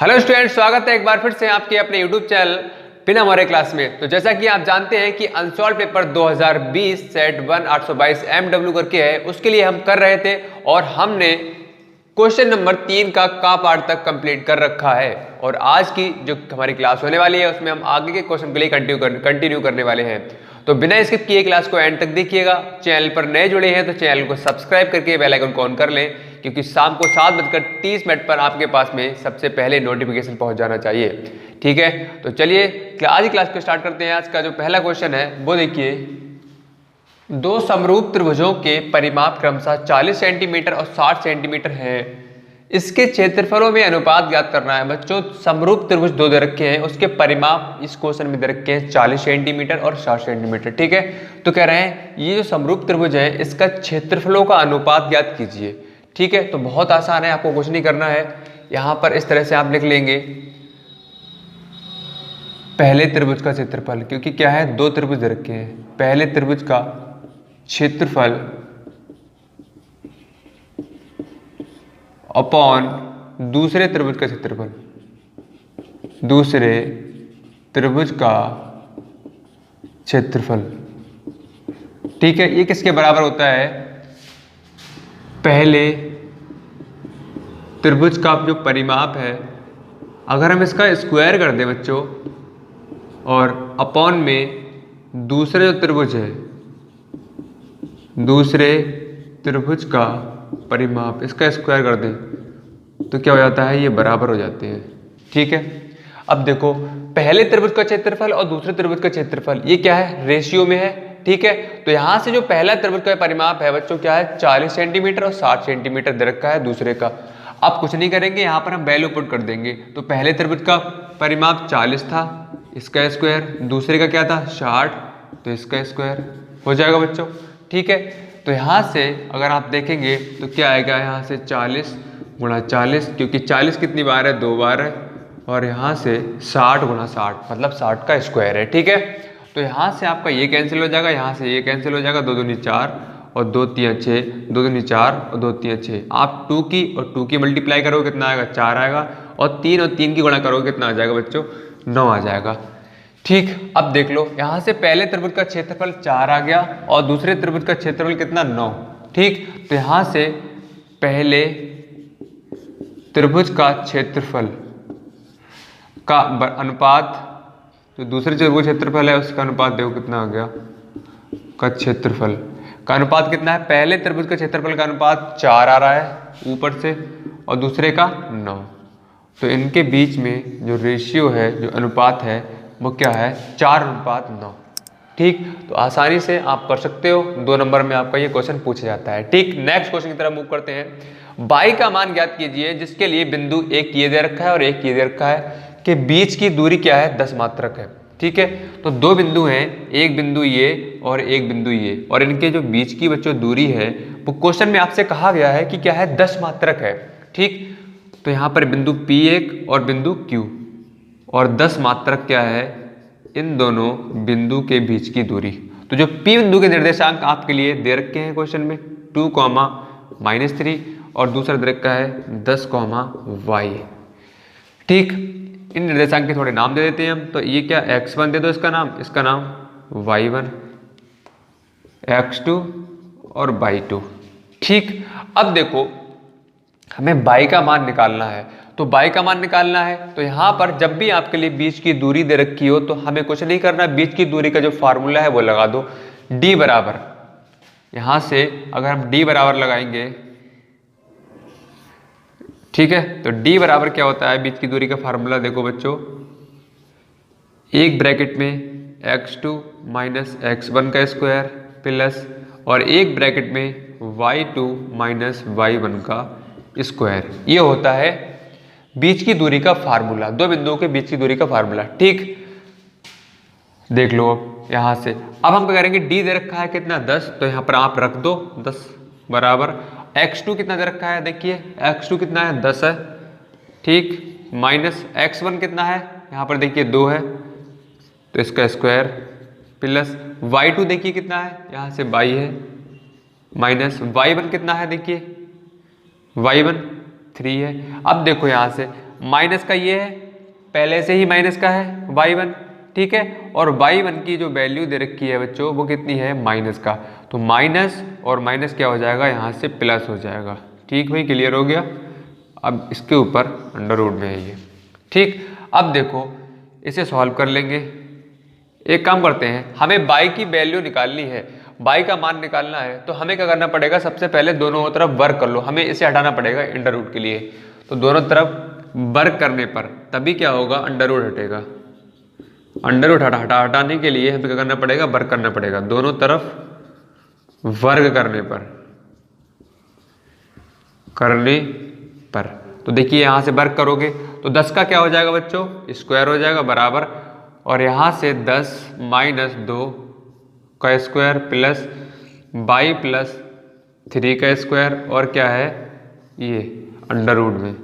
Hello student, स्वागत है एक बार फिर से आपके अपने यूट्यूब चैनल बिना मोरे क्लास में। तो जैसा कि आप जानते हैं कि अनसॉल्व पेपर 2020 सेट 1 822 MW करके है, उसके लिए हम कर रहे थे और हमने क्वेश्चन नंबर 3 का पार्ट तक कंप्लीट कर रखा है। और आज की जो हमारी क्लास होने वाली है उसमें हम आगे के क्वेश्चन के लिए कंटिन्यू करने वाले हैं। तो बिना स्किप किए क्लास को एंड तक देखिएगा। चैनल पर नए जुड़े हैं तो चैनल को सब्सक्राइब करके बेल आइकन को ऑन कर लें, क्योंकि शाम को 7:30 पर आपके पास में सबसे पहले नोटिफिकेशन पहुंच जाना चाहिए। ठीक है, तो चलिए आज की क्लास को स्टार्ट करते हैं। आज का जो पहला क्वेश्चन है वो देखिए, दो समरूप त्रिभुजों के परिमाप क्रमशः 40 सेंटीमीटर और 60 सेंटीमीटर है। इसके क्षेत्रफलों में अनुपात ज्ञात करना है। बच्चों, समरूप त्रिभुज दो दे रखे हैं, उसके परिमाप इस क्वेश्चन में दे रखे हैं 40 सेंटीमीटर और 60 सेंटीमीटर। ठीक है, तो कह रहे हैं ये जो समरूप त्रिभुज है इसका क्षेत्रफलों का अनुपात ज्ञात कीजिए। ठीक है, तो बहुत आसान है, आपको कुछ नहीं करना है। यहां पर इस तरह से आप लिख लेंगे पहले त्रिभुज का क्षेत्रफल, क्योंकि क्या है दो त्रिभुज दे रखे हैं। पहले त्रिभुज का क्षेत्रफल अपॉन दूसरे त्रिभुज का क्षेत्रफल, दूसरे त्रिभुज का क्षेत्रफल। ठीक है, ये किसके बराबर होता है? पहले त्रिभुज का जो परिमाप है, अगर हम इसका स्क्वायर कर दें बच्चों और अपॉन में दूसरे जो त्रिभुज है, दूसरे त्रिभुज का परिमाप, इसका स्क्वायर कर दें तो क्या हो जाता है, ये बराबर हो जाते हैं। ठीक है, अब देखो पहले त्रिभुज का क्षेत्रफल और दूसरे त्रिभुज का क्षेत्रफल ये क्या है, रेशियो में है। ठीक है, तो यहां से जो पहला त्रिभुज का परिमाप है बच्चों क्या है, 40 सेंटीमीटर और 60 सेंटीमीटर दे रखा है दूसरे का। अब कुछ नहीं करेंगे, यहां पर हम वैल्यू पुट कर देंगे। तो पहले त्रिभुज का परिमाप 40 था, इसका स्क्वायर, दूसरे का क्या था 60, तो इसका स्क्वायर हो जाएगा बच्चों। ठीक है, तो यहाँ से अगर आप देखेंगे तो क्या आएगा, यहाँ से 40 गुणा 40, क्योंकि 40 कितनी बार है, 2 बार है, और यहाँ से 60 गुणा 60 मतलब 60 का स्क्वायर है। ठीक है, तो यहाँ से आपका ये कैंसिल हो जाएगा, यहाँ से ये कैंसिल हो जाएगा, 2 दूनी 4 और 2 3 6, 2 दूनी 4 और 2 3 6। आप 2 की और 2 की मल्टीप्लाई करोगे कितना आएगा, 4 आएगा, और 3 की गुणा करोगे कितना आ जाएगा बच्चों, 9 आ जाएगा। ठीक, अब देख लो यहां से पहले त्रिभुज का क्षेत्रफल 4 आ गया और दूसरे त्रिभुज का क्षेत्रफल कितना, 9। ठीक, तो यहां से पहले त्रिभुज का क्षेत्रफल का अनुपात, जो दूसरे त्रिभुज क्षेत्रफल है उसका अनुपात देखो कितना आ गया, का क्षेत्रफल का अनुपात कितना है, पहले त्रिभुज का क्षेत्रफल का अनुपात 4 आ रहा है ऊपर से और दूसरे का 9। तो इनके बीच में जो रेशियो है, जो अनुपात है वो क्या है, 4:9। ठीक, तो आसानी से आप कर सकते हो, 2 नंबर में आपका ये क्वेश्चन पूछा जाता है। ठीक, नेक्स्ट क्वेश्चन की तरफ मूव करते हैं। बाई का मान ज्ञात कीजिए जिसके लिए बिंदु एक ये दे रखा है और एक ये दे रखा है, कि बीच की दूरी क्या है, 10 मात्रक है। ठीक है, तो दो बिंदु हैं, एक बिंदु ये और एक बिंदु ये, और इनके जो बीच की बच्चों दूरी है वो क्वेश्चन में आपसे कहा गया है कि क्या है, 10 मात्रक है। ठीक, तो यहाँ पर बिंदु P1 और बिंदु Q, और 10 मात्रक क्या है, इन दोनों बिंदु के बीच की दूरी। तो जो P बिंदु के निर्देशांक आपके लिए दे रखे हैं क्वेश्चन में 2, -3, और दूसरा दे रखा है 10, y। ठीक, इन निर्देशांक के थोड़े नाम दे देते हैं हम। तो ये क्या, x1 दे दो इसका नाम y1, x2 और y2। ठीक, अब देखो हमें बाई का मान निकालना है। तो बाई का मान निकालना है तो यहां पर जब भी आपके लिए बीच की दूरी दे रखी हो तो हमें कुछ नहीं करना, बीच की दूरी का जो फार्मूला है वो लगा दो, d बराबर, यहां से अगर हम d बराबर लगाएंगे, ठीक है, तो d बराबर क्या होता है, बीच की दूरी का फार्मूला देखो बच्चों, एक ब्रैकेट में x2 - x1 का स्क्वायर प्लस, और एक ब्रैकेट में y2 - y1 का स्क्वायर, ये होता है बीच की दूरी का फार्मूला, दो बिंदुओं के बीच की दूरी का फार्मूला। ठीक, देख लो अब यहां से, अब हम क्या करेंगे, d दे रखा है कितना, 10, तो यहां पर आप रख दो 10 बराबर, x2 कितना दे रखा है, देखिए x2 कितना है, 10 है। ठीक, माइनस x1 कितना है, यहां पर देखिए 2 है, तो इसका स्क्वायर प्लस y2 देखिए कितना है, यहां से y है, माइनस y1 कितना है, देखिए y1 3 है। अब देखो यहां से माइनस का ये है, पहले से ही माइनस का है y1, ठीक है। और y1 की जो वैल्यू दे रखी है बच्चों वो कितनी है, माइनस का, तो माइनस और माइनस क्या हो जाएगा, यहाँ से प्लस हो जाएगा। ठीक भाई, क्लियर हो गया। अब इसके ऊपर अंडर रूट में है ये, ठीक। अब देखो इसे सॉल्व कर लेंगे। एक काम करते हैं, हमें y की वैल्यू निकालनी है, y का मान निकालना है, तो हमें क्या करना पड़ेगा, सबसे पहले दोनों तरफ वर्क कर लो, हमें इसे हटाना पड़ेगा अंडर रूट के लिए। तो दोनों तरफ वर्क करने पर तभी क्या होगा, अंडर रूट हटेगा। अंडर रूट हटाने के लिए हमें क्या करना पड़ेगा, वर्क करना पड़ेगा, दोनों तरफ वर्ग करने पर। तो देखिए यहाँ से वर्क करोगे तो 10 का क्या हो जाएगा बच्चों, स्क्वायर हो जाएगा बराबर, और यहाँ से 10 माइनस 2 का स्क्वायर प्लस y प्लस 3 का स्क्वायर, और क्या है ये अंडर रूट में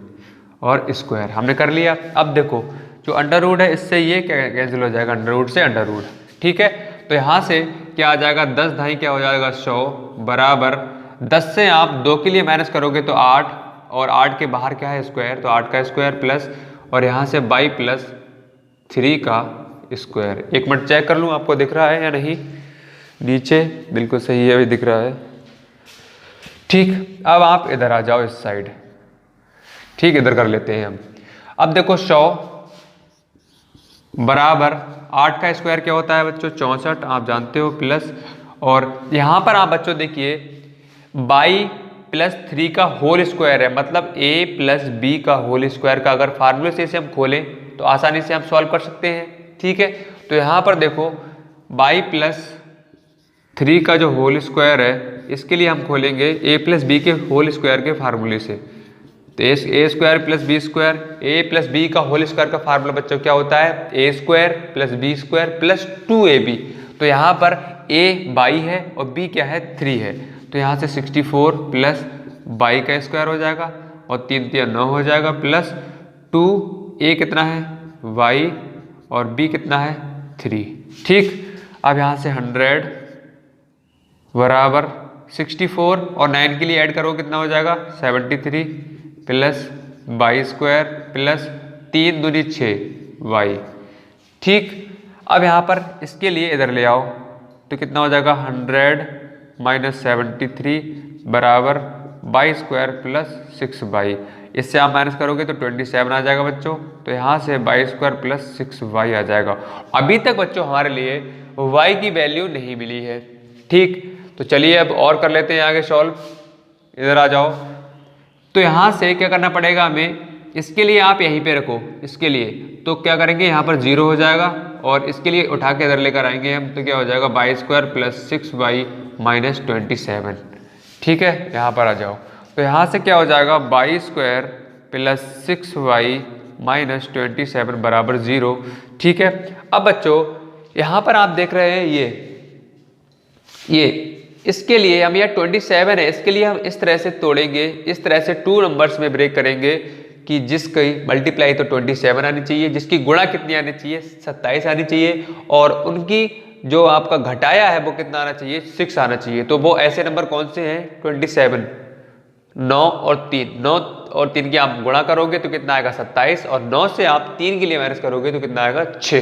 और स्क्वायर हमने कर लिया। अब देखो जो अंडर रूट है इससे ये कैंसिल हो जाएगा, अंडर रूट से अंडर रूट, ठीक है। तो यहाँ से क्या आ जाएगा, 10 ढाई क्या हो जाएगा 100 बराबर 10 से आप 2 के लिए माइनस करोगे तो 8, और 8 के बाहर क्या है स्क्वायर, तो 8 का स्क्वायर प्लस, और यहाँ से y प्लस 3 का स्क्वायर। एक मिनट चेक कर लूँ आपको दिख रहा है या नहीं, नीचे बिल्कुल सही है, अभी दिख रहा है, ठीक। अब आप इधर आ जाओ इस साइड, ठीक, इधर कर लेते हैं हम। अब देखो 100 बराबर 8 का स्क्वायर क्या होता है बच्चों, 64, आप जानते हो, प्लस, और यहाँ पर आप बच्चों देखिए y प्लस 3 का होल स्क्वायर है, मतलब a प्लस बी का होल स्क्वायर का अगर फार्मूले से इसे हम खोलें तो आसानी से हम सॉल्व कर सकते हैं, ठीक है। तो यहाँ पर देखो y प्लस 3 का जो होल स्क्वायर है इसके लिए हम खोलेंगे a प्लस बी के होल स्क्वायर के फार्मूले से। तो A square plus B square, A plus B का होल स्क्वायर का फार्मूला बच्चों क्या होता है, A square plus B square plus 2ab। तो यहाँ पर a y है और b क्या है 3 है, तो यहाँ से 64 प्लस y का स्क्वायर हो जाएगा, और 3 3 9 हो जाएगा, प्लस 2 a कितना है y और b कितना है 3, ठीक। अब यहाँ से 100 बराबर 64 और 9 के लिए ऐड करो कितना हो जाएगा 73 प्लस y स्क्वायर प्लस 3 दूनी 6 y, ठीक। अब यहाँ पर इसके लिए इधर ले आओ तो कितना हो जाएगा 100 माइनस 73 बराबर y स्क्वायर प्लस 6y। इससे आप माइनस करोगे तो 27 आ जाएगा बच्चों, तो यहाँ से y स्क्वायर प्लस 6y आ जाएगा। अभी तक बच्चों हमारे लिए y की वैल्यू नहीं मिली है, ठीक। तो चलिए अब और कर लेते हैं आगे सॉल्व, इधर आ जाओ। तो यहाँ से क्या करना पड़ेगा हमें, इसके लिए आप यहीं पे रखो, इसके लिए तो क्या करेंगे यहाँ पर 0 हो जाएगा, और इसके लिए उठा के इधर लेकर आएंगे हम, तो क्या हो जाएगा y square plus 6y minus 27, ठीक है। यहाँ पर आ जाओ, तो यहाँ से क्या हो जाएगा y square plus 6y minus 27 बराबर 0, ठीक है। अब बच्चों यहाँ पर आप देख रहे हैं ये इसके लिए हम यह 27 है, इसके लिए हम इस तरह से तोड़ेंगे, इस तरह से 2 नंबर्स में ब्रेक करेंगे कि जिसकी मल्टीप्लाई तो 27 आनी चाहिए, जिसकी गुणा कितनी आनी चाहिए 27 आनी चाहिए, और उनकी जो आपका घटाया है वो कितना आना चाहिए 6 आना चाहिए। तो वो ऐसे नंबर कौन से हैं 27, 9 और 3, 9 और 3 की आप गुणा करोगे तो कितना आएगा 27, और 9 से आप 3 के लिए माइनस करोगे तो कितना आएगा 6।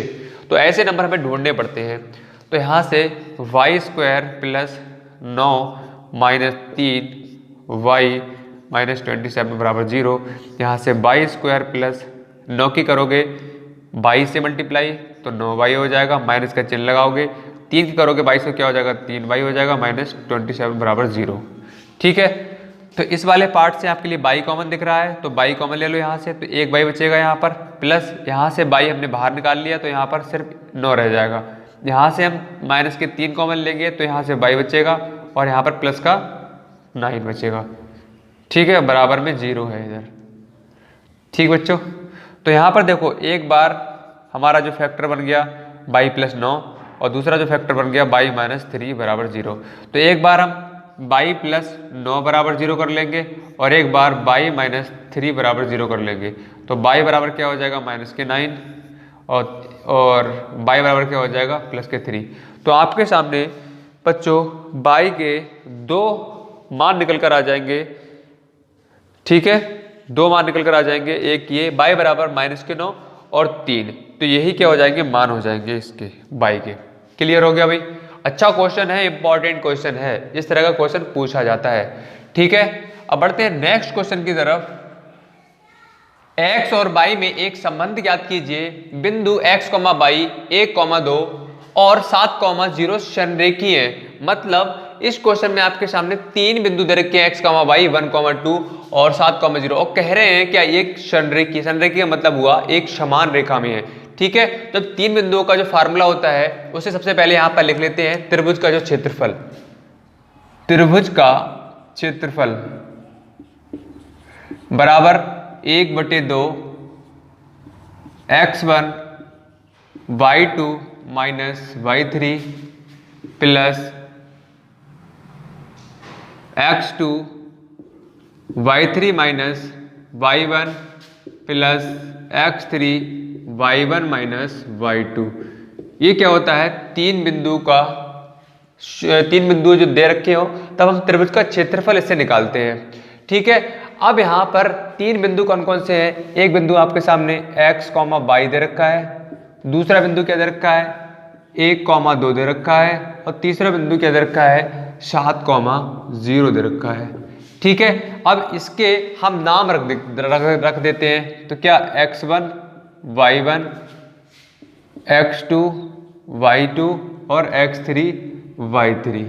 तो ऐसे नंबर हमें ढूंढने पड़ते हैं। तो यहाँ से y square plus 9 minus 3y minus 27 बराबर 0। यहाँ से y स्क्वायर प्लस 9 की करोगे y से मल्टीप्लाई तो 9y हो जाएगा, माइनस का चिन्ह लगाओगे, 3 की करोगे 22 से क्या हो जाएगा 3y हो जाएगा माइनस 27 बराबर 0, ठीक है। तो इस वाले पार्ट से आपके लिए y कॉमन दिख रहा है, तो y कॉमन ले लो यहाँ से, तो एक y बचेगा यहाँ पर, प्लस यहाँ से y हमने बाहर निकाल लिया तो यहाँ पर सिर्फ 9 रह जाएगा। यहाँ से हम माइनस के 3 कॉमन लेंगे तो यहाँ से y बचेगा, और यहाँ पर प्लस का 9 बचेगा, ठीक है, बराबर में 0 है इधर, ठीक बच्चों। तो यहाँ पर देखो एक बार हमारा जो फैक्टर बन गया y प्लस 9, और दूसरा जो फैक्टर बन गया y माइनस 3 बराबर 0। तो एक बार हम y प्लस 9 बराबर 0 कर लेंगे, और एक बार y माइनस 3 बराबर 0 कर लेंगे। तो y बराबर क्या हो जाएगा माइनस के 9, और y बराबर क्या हो जाएगा प्लस के 3। तो आपके सामने बच्चों y के 2 मान निकल कर आ जाएंगे, ठीक है, दो मान निकल कर आ जाएंगे, एक ये y बराबर -9 और 3, तो यही क्या हो जाएंगे, मान हो जाएंगे इसके y के। क्लियर हो गया भाई। अच्छा क्वेश्चन है, इंपॉर्टेंट क्वेश्चन है, इस तरह का क्वेश्चन पूछा जाता है। ठीक है, अब बढ़ते हैं नेक्स्ट क्वेश्चन की तरफ। x और y में एक संबंध ज्ञात कीजिए। बिंदु x, y 1,2 और 7,0 संरेखीय है। मतलब इस क्वेश्चन में आपके सामने तीन बिंदु दे रखे हैं, x, y 1,2 और 7,0 और कह रहे हैं क्या एक संरेखीय, संरेखीय मतलब हुआ एक समान रेखा में है। ठीक है, तो तीन बिंदुओं का जो फार्मूला होता है उसे सबसे पहले यहां पर लिख लेते हैं। त्रिभुज का जो क्षेत्रफल, त्रिभुज का क्षेत्रफल बराबर 1/2 x1 y2 minus y3 plus x2 y3 minus y1 plus x3 y1 minus y2। ये क्या होता है, तीन बिंदु जो दे रखे हो तब हम त्रिभुज का क्षेत्रफल इससे निकालते हैं। ठीक है, अब यहाँ पर तीन बिंदु कौन कौन से हैं, एक बिंदु आपके सामने x, y दे रखा है, दूसरा बिंदु क्या दे रखा है 1,2 दे रखा है और तीसरा बिंदु क्या दे रखा है 7,0 दे रखा है। ठीक है, अब इसके हम नाम रख देते हैं। तो क्या x1 y1 x2 y2 और x3 y3।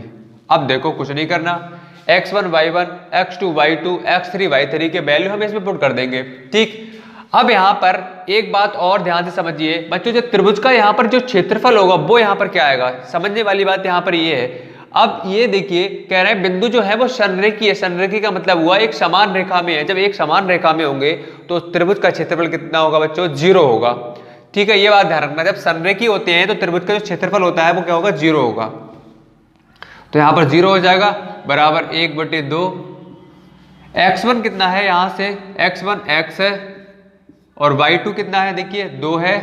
अब देखो कुछ नहीं करना, x1 y1 x2 y2 x3 y3 के वैल्यू हम इसमें पुट कर देंगे। ठीक, अब यहाँ पर एक बात और ध्यान से समझिए बच्चों, जो त्रिभुज का यहाँ पर जो क्षेत्रफल होगा वो यहाँ पर क्या आएगा, समझने वाली बात यहाँ पर ये है। अब ये देखिए कह रहे हैं बिंदु जो है वो संरेखीय है, संरेखीय का मतलब हुआ एक समान रेखा में है। जब एक समान रेखा में होंगे तो त्रिभुज का क्षेत्रफल कितना होगा बच्चों, 0 होगा। ठीक है, ये बात ध्यान रखना, जब संरेखीय होते हैं तो त्रिभुज का जो क्षेत्रफल होता है वो क्या होगा, 0 होगा। तो यहाँ पर 0 हो जाएगा, बराबर 1/2 x1 कितना है, यहाँ से x1 x है और y2 कितना है देखिए 2 है,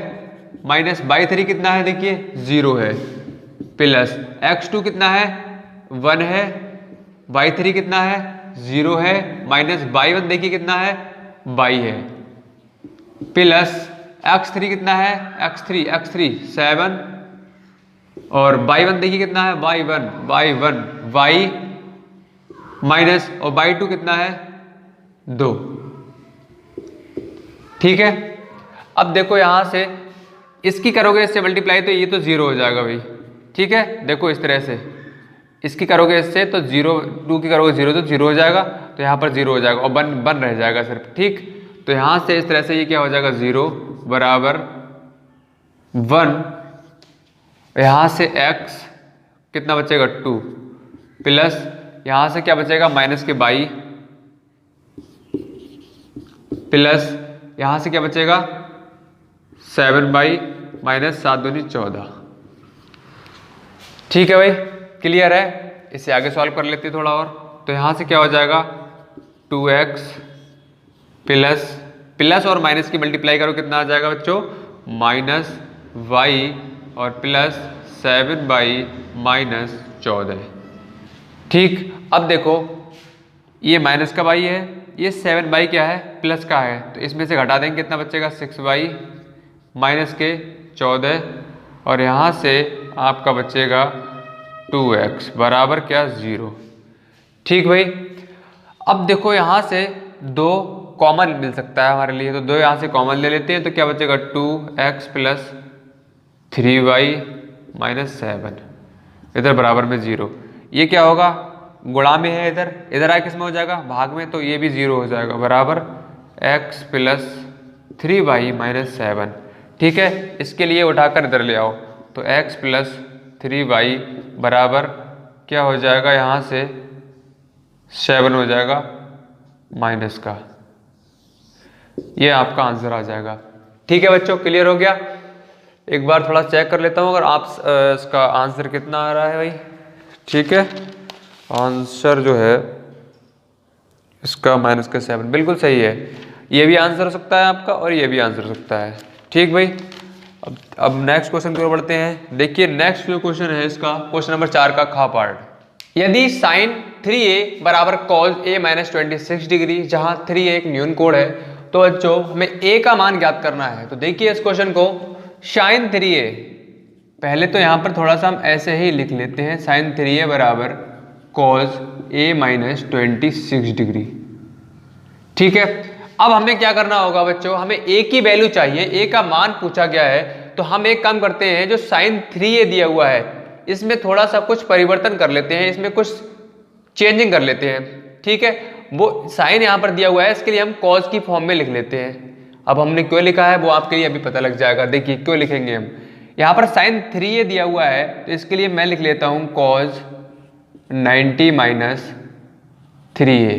माइनस y3 कितना है देखिए 0 है, प्लस x2 कितना है 1 है, y3 कितना है 0 है, माइनस y1 देखिए कितना है y है, प्लस x3 कितना है x3 7 और y1 देखिए कितना है y1 y माइनस और y2 कितना है 2। ठीक है, अब देखो यहां से इसकी करोगे इससे मल्टीप्लाई तो ये तो 0 हो जाएगा भाई। ठीक है, देखो इस तरह से इसकी करोगे इससे तो 0, 2 की करोगे 0 तो 0 हो जाएगा, तो यहाँ पर 0 हो जाएगा और बन रह जाएगा सिर्फ। ठीक, तो यहाँ से इस तरह से ये क्या हो जाएगा 0 बराबर 1, यहाँ से x कितना बचेगा 2 प्लस यहाँ से क्या बचेगा माइनस के y प्लस यहाँ से क्या बचेगा 7y माइनस 7 दूनी 14। ठीक है भाई, क्लियर है। इसे आगे सॉल्व कर लेते हैं थोड़ा और। तो यहाँ से क्या हो जाएगा 2x प्लस और माइनस की मल्टीप्लाई करो कितना आ जाएगा बच्चों, माइनस y और प्लस 7y माइनस 14। ठीक, अब देखो ये माइनस का y है, ये 7y क्या है प्लस का है, तो इसमें से घटा देंगे कितना बचेगा 6y माइनस के 14 और यहाँ से आपका बचेगा 2x बराबर क्या 0। ठीक भाई, अब देखो यहाँ से 2 कॉमन मिल सकता है हमारे लिए, तो 2 यहाँ से कॉमन ले लेते हैं, तो क्या बचेगा 2x प्लस 3y माइनस 7, इधर बराबर में 0। ये क्या होगा गुणा में है, इधर आए किस में हो जाएगा भाग में, तो ये भी 0 हो जाएगा बराबर x प्लस 3y माइनस 7। ठीक है, इसके लिए उठाकर इधर ले आओ, तो x प्लस 3y बराबर क्या हो जाएगा, यहाँ से 7 हो जाएगा माइनस का, ये आपका आंसर आ जाएगा। ठीक है बच्चों, क्लियर हो गया। एक बार थोड़ा चेक कर लेता हूँ अगर आप इसका आंसर कितना आ रहा है भाई। ठीक है, आंसर जो है इसका माइनस का 7 बिल्कुल सही है। ये भी आंसर हो सकता है आपका और ये भी आंसर हो सकता है। ठीक भाई, अब नेक्स्ट क्वेश्चन की ओर बढ़ते हैं। देखिए नेक्स्ट जो क्वेश्चन है इसका क्वेश्चन नंबर 4 का खा पार्ट। यदि साइन 3a बराबर कॉज ए माइनस 26 डिग्री, जहां 3a एक न्यून कोण है। तो बच्चों हमें a का मान ज्ञात करना है। तो देखिए इस क्वेश्चन को, साइन 3a, पहले तो यहां पर थोड़ा सा हम ऐसे ही लिख लेते हैं, साइन 3a बराबर कॉज ए माइनस 26 डिग्री। ठीक है, अब हमें क्या करना होगा बच्चों, हमें a की वैल्यू चाहिए, a का मान पूछा गया है। तो हम एक काम करते हैं, जो साइन 3a दिया हुआ है इसमें थोड़ा सा कुछ परिवर्तन कर लेते हैं, इसमें कुछ चेंजिंग कर लेते हैं। ठीक है, वो साइन यहाँ पर दिया हुआ है, इसके लिए हम कॉज की फॉर्म में लिख लेते हैं। अब हमने क्यों लिखा है वो आपके लिए अभी पता लग जाएगा। देखिए क्यों लिखेंगे हम, यहाँ पर साइन 3a दिया हुआ है, तो इसके लिए मैं लिख लेता हूँ कॉज 90 माइनस 3a।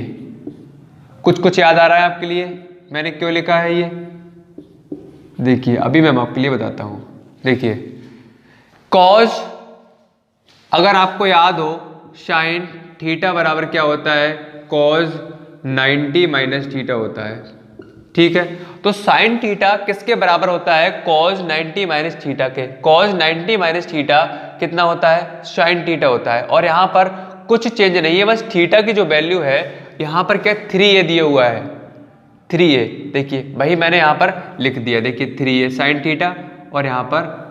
कुछ कुछ याद आ रहा है आपके लिए मैंने क्यों लिखा है ये? देखिए अभी मैं आपके लिए बताता हूँ। देखिए कॉज, अगर आपको याद हो, साइन थीटा बराबर क्या होता है, कॉज 90 माइनस थीटा होता है। ठीक है, तो साइन थीटा किसके बराबर होता है, कॉज 90 माइनस थीटा के। कॉज 90 माइनस थीटा कितना होता है, साइन थीटा होता है। और यहाँ पर कुछ चेंज नहीं है, बस थीटा की जो वैल्यू है यहाँ पर क्या 3a दिया हुआ है, 3a। देखिए वही मैंने यहाँ पर लिख दिया, देखिए 3a साइन थीटा, और यहाँ पर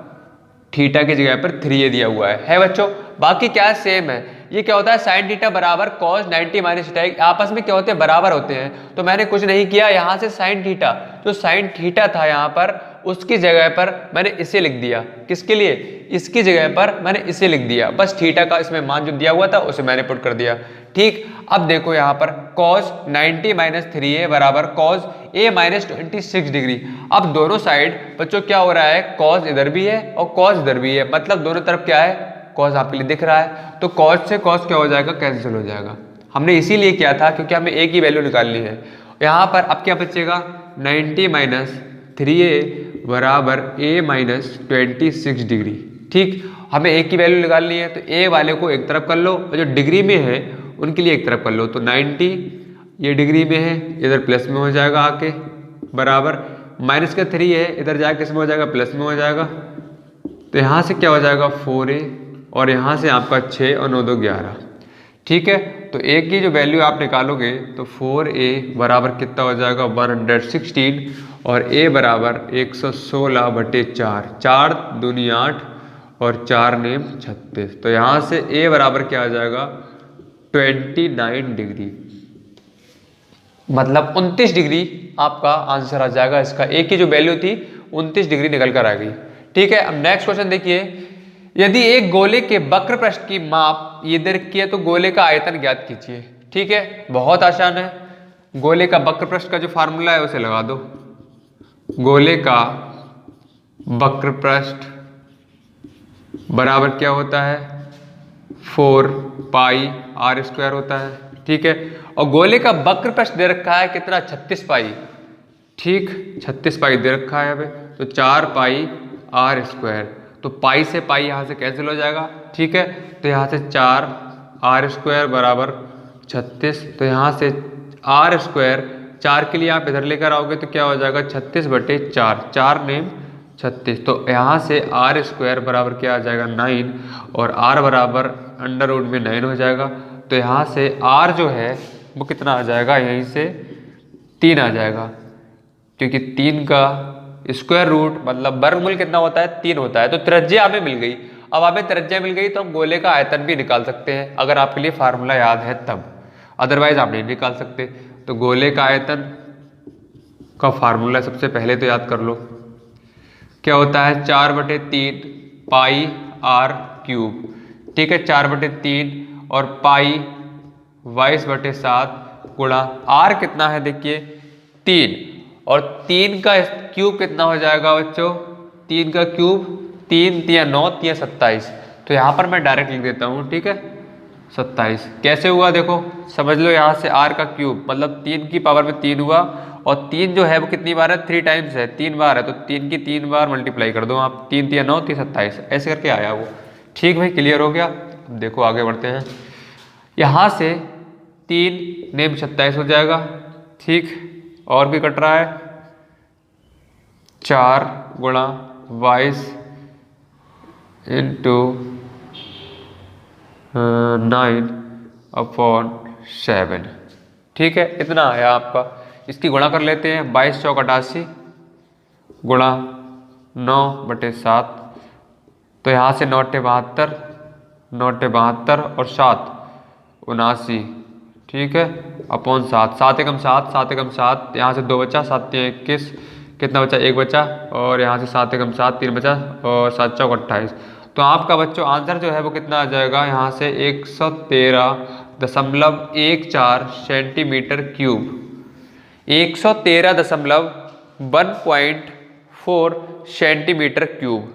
थीटा की जगह पर 3a दिया हुआ है बच्चों। बाकी क्या सेम है, ये क्या होता है, साइन थीटा बराबर कॉस 90 माइनस थीटा, आपस में क्या होते हैं, बराबर होते हैं। तो मैंने कुछ नहीं किया, यहाँ से साइन थीटा, जो साइन थीटा था यहाँ पर, उसकी जगह पर मैंने इसे लिख दिया। किसके लिए, इसकी जगह पर मैंने इसे लिख दिया, बस थीटा का इसमें मान जो दिया हुआ था उसे मैंने पुट कर दिया। ठीक, अब देखो यहाँ पर cos 90 माइनस 3a बराबर cos a माइनस 26 डिग्री। अब दोनों साइड बच्चों क्या हो रहा है, cos इधर भी है और cos इधर भी है, मतलब दोनों तरफ क्या है, cos आपके लिए दिख रहा है। तो cos से cos क्या हो जाएगा, कैंसिल हो जाएगा। हमने इसीलिए किया था क्योंकि हमें a की वैल्यू निकालनी है। यहाँ पर अब क्या बचेगा, 90 माइनस 3a बराबर a माइनस 26 डिग्री। ठीक, हमें a की वैल्यू निकालनी है, तो a वाले को एक तरफ कर लो और जो डिग्री में है उनके लिए एक तरफ कर लो। तो 90 ये डिग्री में है, इधर प्लस में हो जाएगा आके, बराबर माइनस का 3 है, इधर जाके किस में हो जाएगा, प्लस में हो जाएगा। तो यहाँ से क्या हो जाएगा 4a, और यहाँ से आपका 6 और 9 2 11। ठीक है, तो a की जो वैल्यू आप निकालोगे तो 4a बराबर कितना हो जाएगा 116, और a बराबर 116/4, 4 दूनी 8 और 4 नेम 36। तो यहाँ से a बराबर क्या आ जाएगा 29 डिग्री, मतलब 29 डिग्री आपका आंसर आ जाएगा। इसका a की जो वैल्यू थी 29 डिग्री निकल कर आ गई। ठीक है, अब नेक्स्ट क्वेश्चन देखिए, यदि एक गोले के वक्र पृष्ठ की माप ये दे रखी है तो गोले का आयतन ज्ञात कीजिए। ठीक है, बहुत आसान है, गोले का वक्र पृष्ठ का जो फार्मूला है उसे लगा दो। गोले का वक्र पृष्ठ बराबर क्या होता है, 4 पाई आर स्क्वायर होता है। ठीक है, और गोले का वक्र पृष्ठ दे रखा है कितना, 36 पाई। ठीक, 36 पाई दे रखा है हमें, तो 4 पाई आर स्क्वायर, तो पाई से पाई यहाँ से कैंसिल हो जाएगा। ठीक है, तो यहाँ से 4 आर स्क्वायर बराबर 36, तो यहाँ से आर स्क्वायर 4 के लिए आप इधर लेकर आओगे तो क्या हो जाएगा 36/4, 4 नेम 36। तो यहाँ से आर स्क्वायर बराबर क्या आ जाएगा 9, और आर बराबर अंडर रूट में 9 हो जाएगा। तो यहाँ से आर जो है वो कितना आ जाएगा, यहीं से 3 आ जाएगा, क्योंकि 3 का स्क्वायर रूट मतलब वर्गमूल कितना होता है, 3 होता है। तो त्रिज्या हमें मिल गई। अब हमें त्रिज्या मिल गई तो हम गोले का आयतन भी निकाल सकते हैं, अगर आपके लिए फार्मूला याद है तब, अदरवाइज आप नहीं निकाल सकते। तो गोले का आयतन का फार्मूला सबसे पहले तो याद कर लो, क्या होता है 4/3 पाई आर क्यूब। ठीक है, 4/3 और पाई 22/7 गुणा आर कितना है, देखिए 3, और 3 का क्यूब कितना हो जाएगा बच्चों, 3 का क्यूब 3 3 9 3 27। तो यहाँ पर मैं डायरेक्ट लिख देता हूँ। ठीक है, 27 कैसे हुआ देखो, समझ लो, यहाँ से आर का क्यूब मतलब 3 की पावर में 3 हुआ, और 3 जो है वो कितनी बार है, 3 टाइम्स है, 3 बार है, तो 3 की 3 बार मल्टीप्लाई कर दो आप, 3 3 9 3 27, ऐसे करके आया वो। ठीक भाई, क्लियर हो गया। अब देखो आगे बढ़ते हैं, यहाँ से 3 नेम 27 हो जाएगा। ठीक, और भी कट रहा है, 4 गुणा 22 इंटू 9 अपॉन 7। ठीक है, इतना आया आपका। इसकी गुणा कर लेते हैं, 22 चौक 88 गुणा 9/7, तो यहाँ से 9 72 और 7 79। ठीक है, अपॉन 7, 7 एकम 7, 7 एकम 7, यहाँ से 2 बचा, 7 3 21, कितना बचा, 1 बचा, और यहाँ से 7 एकम 7 3 बचा, और 7 चौक 28। तो आपका बच्चों आंसर जो है वो कितना आ जाएगा, यहाँ से 113.14 सेंटीमीटर क्यूब, 113.1.4 सेंटीमीटर क्यूब।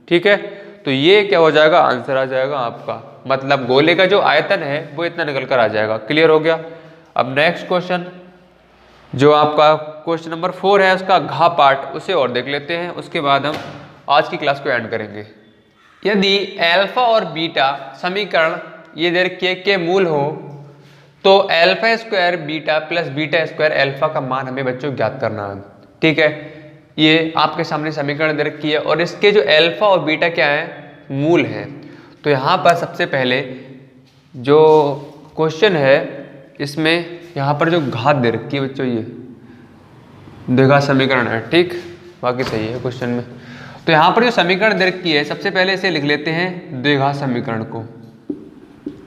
ठीक है, तो ये क्या हो जाएगा, आंसर आ जाएगा आपका, मतलब गोले का जो आयतन है वो इतना निकल कर आ जाएगा। क्लियर हो गया। अब नेक्स्ट क्वेश्चन जो आपका क्वेश्चन नंबर 4 है, उसका घ पार्ट, उसे और देख लेते हैं, उसके बाद हम आज की क्लास को एंड करेंगे। यदि अल्फा और बीटा समीकरण ये दे रखिए के मूल हो, तो alpha square beta plus beta square alpha का मान हमें बच्चों ज्ञात करना है। ठीक है, ये आपके सामने समीकरण दे रखी है और इसके जो अल्फा और बीटा क्या है, मूल है। तो यहाँ पर सबसे पहले जो क्वेश्चन है इसमें यहाँ पर जो घात दे रखी है बच्चों, ये द्विघात समीकरण है। ठीक, बाकी सही है क्वेश्चन में। तो यहाँ पर जो समीकरण दे रखी है, सबसे पहले इसे लिख लेते हैं द्विघात समीकरण को।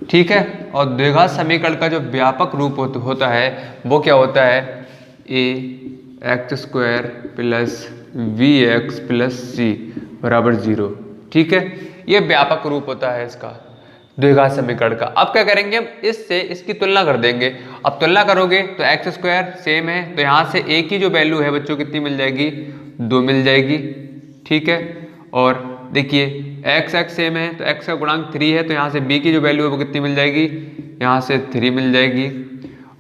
ठीक है, और द्विघात समीकरण का जो व्यापक रूप होता है वो क्या होता है, ax² plus vx plus c बराबर 0। ठीक है, ये व्यापक रूप होता है इसका द्विघात समीकरण का। अब क्या करेंगे, हम इससे इसकी तुलना कर देंगे। अब तुलना करोगे तो x² सेम है, तो यहाँ से a की जो वैल्यू है बच्चों कितनी मिल जाएगी, 2 मिल जाएगी। ठीक है, और देखिए x सेम है तो x का गुणांक 3 है, तो यहाँ से b की जो वैल्यू है वो कितनी मिल जाएगी, यहाँ से 3 मिल जाएगी,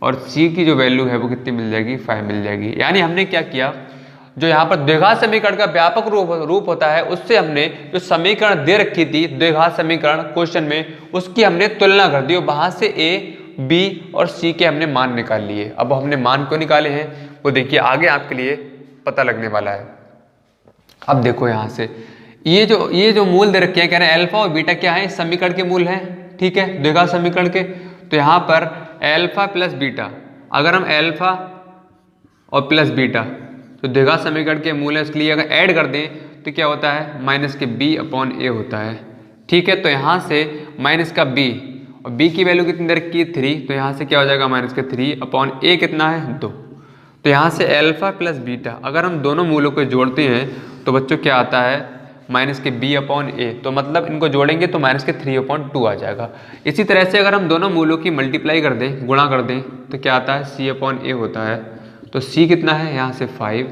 और c की जो वैल्यू है वो कितनी मिल जाएगी, 5 मिल जाएगी। यानी हमने क्या किया, जो यहाँ पर द्विघात समीकरण का व्यापक रूप होता है, उससे हमने जो समीकरण दे रखी थी द्विघात समीकरण क्वेश्चन में, उसकी हमने तुलना कर दी और वहां से a, b और c के हमने मान निकाल लिए। अब हमने मान क्यों निकाले हैं वो देखिए आगे आपके लिए पता लगने वाला है। अब देखो यहाँ से ये जो मूल दे रखे हैं, कह रहे हैं अल्फा और बीटा क्या है, इस समीकरण के मूल हैं। ठीक है, द्विघात समीकरण के। तो यहाँ पर अल्फा प्लस बीटा, अगर हम अल्फा और प्लस बीटा तो द्विघात समीकरण के मूल है, इसके लिए अगर ऐड कर दें तो क्या होता है, माइनस के b अपॉन a होता है। ठीक है, तो यहाँ से माइनस का b, और b की वैल्यू कितनी दे रखी है, 3, तो यहाँ से क्या हो जाएगा, माइनस के 3 अपॉन a कितना है, 2। तो यहाँ से अल्फा प्लस बीटा अगर हम दोनों मूलों को जोड़ते हैं तो बच्चों क्या आता है, माइनस के b अपॉन a, तो मतलब इनको जोड़ेंगे तो माइनस के 3/2 आ जाएगा। इसी तरह से अगर हम दोनों मूलों की मल्टीप्लाई कर दें, गुणा कर दें, तो क्या आता है, c अपॉन a होता है। तो c कितना है, यहाँ से 5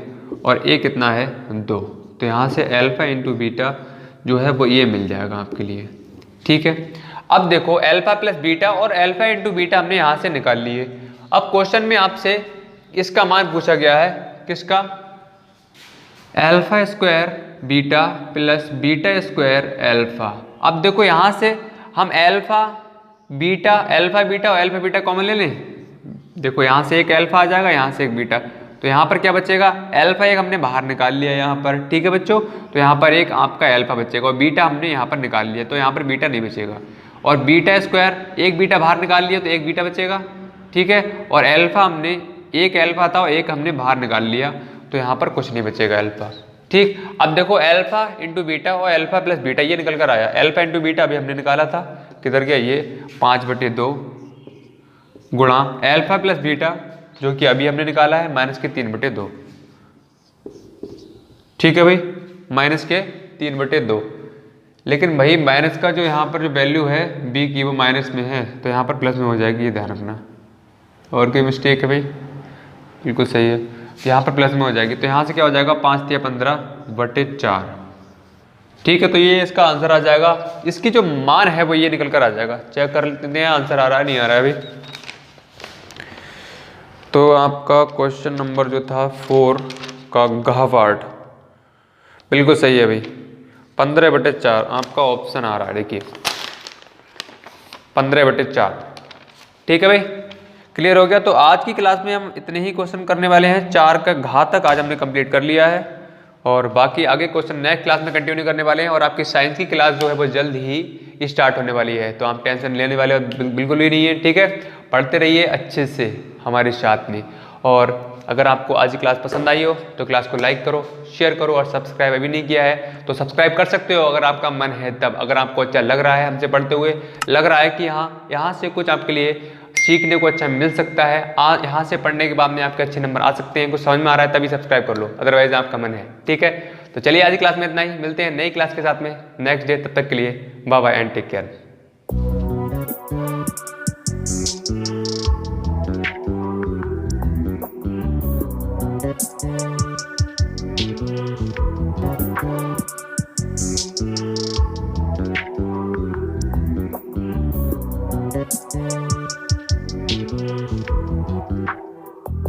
और a कितना है, 2। तो यहाँ से अल्फा इंटू बीटा जो है वो ये मिल जाएगा आपके लिए। ठीक है, अब देखो अल्फा प्लस बीटा और अल्फा इंटू बीटा हमने यहाँ से निकाल लिए। अब क्वेश्चन में आपसे इसका मान पूछा गया है, किसका, alpha square beta plus beta square alpha. अब देखो यहाँ से हम अल्फा बीटा और अल्फा बीटा कॉमन ले लें। देखो यहाँ से एक अल्फा आ जाएगा, यहाँ से एक बीटा, तो यहाँ पर क्या बचेगा, अल्फा एक हमने बाहर निकाल लिया यहाँ पर। ठीक है बच्चों, तो यहाँ पर एक आपका अल्फा बचेगा और बीटा हमने यहाँ पर निकाल लिया, तो यहाँ पर बीटा नहीं बचेगा। और बीटा स्क्वायर, एक बीटा बाहर निकाल लिया तो एक बीटा बचेगा। ठीक है, और अल्फा हमने एक अल्फा था और एक हमने बाहर निकाल लिया, तो यहाँ पर कुछ नहीं बचेगा अल्फा। ठीक, अब देखो अल्फा इंटू बीटा और अल्फा प्लस बीटा ये निकल कर आया। अल्फा इंटू बीटा अभी हमने निकाला था, किधर गया, ये 5/2 गुणा अल्फा प्लस बीटा जो कि अभी हमने निकाला है माइनस के 3/2। ठीक है भाई, माइनस के 3/2। लेकिन भाई माइनस का जो यहाँ पर जो वैल्यू है b की वो माइनस में है, तो यहाँ पर प्लस में हो जाएगी, ये ध्यान रखना। और कोई मिस्टेक है भाई, बिल्कुल सही है, यहाँ पर प्लस में हो जाएगी। तो यहाँ से क्या हो जाएगा, 5 × 15/4। ठीक है, तो ये इसका आंसर आ जाएगा। इसकी जो मान है वो ये निकल कर आ जाएगा। चेक कर लेते हैं आंसर आ रहा है नहीं आ रहा है अभी। तो आपका क्वेश्चन नंबर जो था 4 का घ पार्ट बिल्कुल सही है भाई, 15/4 आपका ऑप्शन आ रहा है। देखिए 15/4। ठीक है भाई, क्लियर हो गया। तो आज की क्लास में हम इतने ही क्वेश्चन करने वाले हैं। 4 का घात तक आज हमने कंप्लीट कर लिया है और बाकी आगे क्वेश्चन नेक्स्ट क्लास में कंटिन्यू करने वाले हैं और आपकी साइंस की क्लास जो है वो जल्द ही स्टार्ट होने वाली है, तो आप टेंशन लेने वाले बिल्कुल भी नहीं है। ठीक है, पढ़ते रहिए अच्छे से हमारे साथ में। और अगर आपको आज की क्लास पसंद आई हो तो क्लास को लाइक करो, शेयर करो और सब्सक्राइब अभी नहीं किया है तो सब्सक्राइब कर सकते हो अगर आपका मन है तब। अगर आपको अच्छा लग रहा है हमसे पढ़ते हुए, लग रहा है कि यहाँ से कुछ आपके लिए सीखने को अच्छा मिल सकता है, यहाँ से पढ़ने के बाद में आपके अच्छे नंबर आ सकते हैं, कुछ समझ में आ रहा है तभी सब्सक्राइब कर लो, अदरवाइज आपका मन है। ठीक है, तो चलिए आज की क्लास में इतना ही, मिलते हैं नई क्लास के साथ में नेक्स्ट डे। तब तक के लिए bye bye and take care.